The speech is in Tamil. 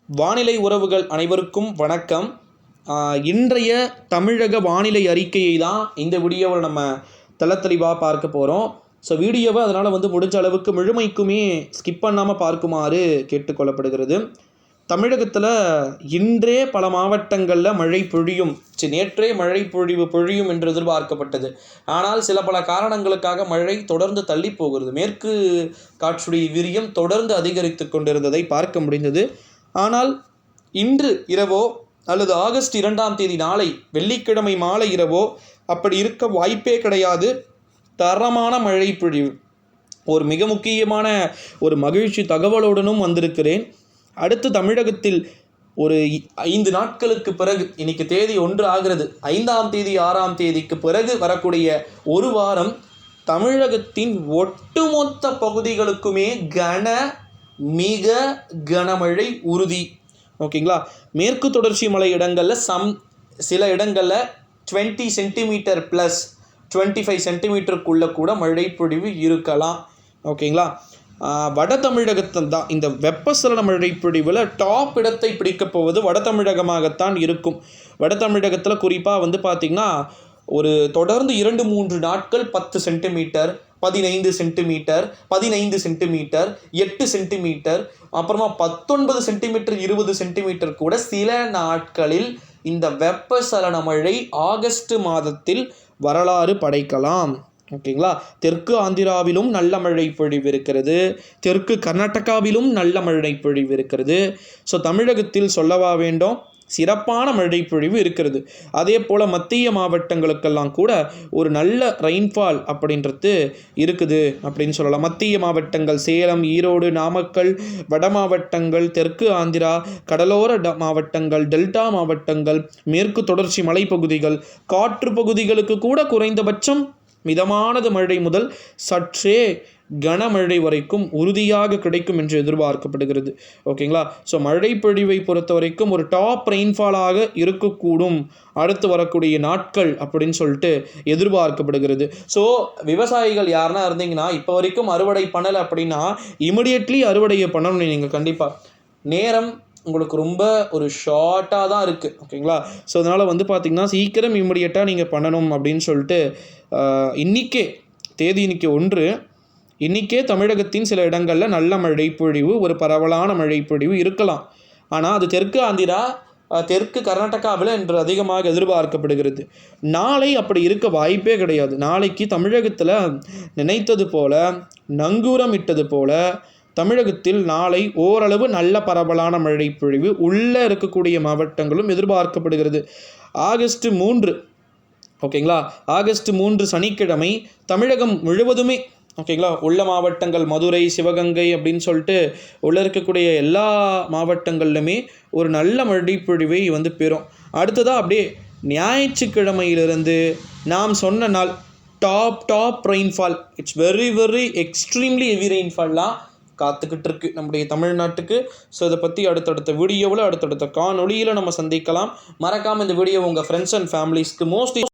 வானிலை உறவுகள் அனைவருக்கும் வணக்கம். இன்றைய தமிழக வானிலை அறிக்கையை தான் இந்த வீடியோவில் நம்ம தெளிவாக பார்க்க போகிறோம். ஸோ வீடியோவை அதனால் முடிஞ்ச அளவுக்கு முழுமைக்குமே ஸ்கிப் பண்ணாமல் பார்க்குமாறு கேட்டுக்கொள்ளப்படுகிறது. தமிழகத்தில் இன்றே பல மாவட்டங்களில் மழை பொழியும், நேற்றே மழை பொழியும் என்று எதிர்பார்க்கப்பட்டது. ஆனால் சில பல காரணங்களுக்காக மழை தொடர்ந்து தள்ளி போகிறது. மேற்கு காற்றுடைய வீரியம் தொடர்ந்து அதிகரித்து கொண்டிருந்ததை பார்க்க முடிந்தது. ஆனால் இன்று இரவோ அல்லது ஆகஸ்ட் 2ஆம் தேதி நாளை வெள்ளிக்கிழமை மாலை இரவோ அப்படி இருக்க வாய்ப்பே கிடையாது. தரமான மழை பொழிவு. ஒரு மிக முக்கியமான ஒரு மகிழ்ச்சி தகவலுடனும் வந்திருக்கிறேன். அடுத்து தமிழகத்தில் ஒரு 5 நாட்களுக்கு பிறகு, இன்னைக்கு தேதி 1 ஆகிறது, 5ஆம் தேதி 6ஆம் தேதிக்கு பிறகு வரக்கூடிய ஒரு வாரம் தமிழகத்தின் ஒட்டுமொத்த பகுதிகளுக்குமே மிக கனமழை உறுதி. ஓகேங்களா? மேற்கு தொடர்ச்சி மலை இடங்களில் சில இடங்களில் 20 சென்டிமீட்டர் ப்ளஸ் 25 சென்டிமீட்டருக்குள்ளே கூட மழை பொழிவு இருக்கலாம். ஓகேங்களா? வட தமிழகத்தில் தான் இந்த வெப்பசலன மழை பொழிவில் டாப் இடத்தை பிடிக்கப் போவது வட தமிழகமாகத்தான் இருக்கும். வட தமிழகத்தில் குறிப்பாக பார்த்திங்கன்னா ஒரு தொடர்ந்து 2-3 நாட்கள் 10 சென்டிமீட்டர், 15 சென்டிமீட்டர், 15 சென்டிமீட்டர், 8 சென்டிமீட்டர், அப்புறமா 19 சென்டிமீட்டர், 20 சென்டிமீட்டர் கூட சில நாட்களில் இந்த வெப்பசலன மழை ஆகஸ்ட் மாதத்தில் வரலாறு படைக்கலாம். ஓகேங்களா? தெற்கு ஆந்திராவிலும் நல்ல மழை பொழிவு இருக்கிறது. தெற்கு கர்நாடகாவிலும் நல்ல மழை பொழிவு இருக்கிறது. ஸோ தமிழகத்தில் சொல்லவா வேண்டும், சிறப்பான மழை பொழிவு இருக்கிறது. அதே போல் மத்திய மாவட்டங்களுக்கெல்லாம் கூட ஒரு நல்ல ரெயின்ஃபால் அப்படின்றது இருக்குது அப்படின்னு சொல்லலாம். மத்திய மாவட்டங்கள் சேலம், ஈரோடு, நாமக்கல், வட மாவட்டங்கள், தெற்கு ஆந்திரா, கடலோர மாவட்டங்கள், டெல்டா மாவட்டங்கள், மேற்கு தொடர்ச்சி மலைப்பகுதிகள், காற்று பகுதிகளுக்கு கூட குறைந்தபட்சம் மிதமானது மழை முதல் சற்றே கனமழை வரைக்கும் உறுதியாக கிடைக்கும் என்று எதிர்பார்க்கப்படுகிறது. ஓகேங்களா? ஸோ மழை பொழிவை பொறுத்த வரைக்கும் ஒரு டாப் ரெயின்ஃபாலாக இருக்கக்கூடும் அடுத்து வரக்கூடிய நாட்கள் அப்படின்னு சொல்லிட்டு எதிர்பார்க்கப்படுகிறது. ஸோ விவசாயிகள் யாருன்னா இருந்தீங்கன்னா இப்போ வரைக்கும் அறுவடை பண்ணலை அப்படின்னா இமிடியட்லி அறுவடையை பண்ணணும். நீங்கள் கண்டிப்பாக நேரம் உங்களுக்கு ரொம்ப ஒரு ஷார்ட்டாக தான் இருக்குது. ஓகேங்களா? ஸோ அதனால் பார்த்திங்கன்னா சீக்கிரம் இமிடியட்டாக நீங்கள் பண்ணணும் அப்படின்னு சொல்லிட்டு இன்றைக்கே தேதி இன்னைக்கு 1, இன்றைக்கே தமிழகத்தின் சில இடங்களில் நல்ல மழை பொழிவு, ஒரு பரவலான மழை பொழிவு இருக்கலாம். ஆனால் அது தெற்கு ஆந்திரா, தெற்கு கர்நாடகாவில் என்று அதிகமாக எதிர்பார்க்கப்படுகிறது. நாளை அப்படி இருக்க வாய்ப்பே கிடையாது. நாளைக்கு தமிழகத்தில் நினைத்தது போல, நங்கூரம் இட்டது போல தமிழகத்தில் நாளை ஓரளவு நல்ல பரவலான மழை பொழிவு உள்ளே இருக்கக்கூடிய மாவட்டங்களும் எதிர்பார்க்கப்படுகிறது. ஆகஸ்ட் 3, ஓகேங்களா? ஆகஸ்ட் 3 சனிக்கிழமை தமிழகம் முழுவதுமே, ஓகேங்களா, உள்ள மாவட்டங்கள் மதுரை, சிவகங்கை அப்படின்னு சொல்லிட்டு உள்ளே இருக்கக்கூடிய எல்லா மாவட்டங்கள்லுமே ஒரு நல்ல மழை பொழிவை பெறும். அடுத்ததாக அப்படியே ஞாயிற்றுக்கிழமையிலிருந்து நாம் சொன்ன நாள் top rainfall, it's very extremely heavy ரெயின்ஃபால்லாம் காத்துக்கிட்டு இருக்கு நம்முடைய தமிழ்நாட்டுக்கு. ஸோ இதை பற்றி அடுத்தடுத்த வீடியோவில், அடுத்தடுத்த காணொலியில் நம்ம சந்திக்கலாம். மறக்காமல் இந்த வீடியோ உங்கள் ஃப்ரெண்ட்ஸ் அண்ட் ஃபேமிலிஸ்க்கு மோஸ்ட்லி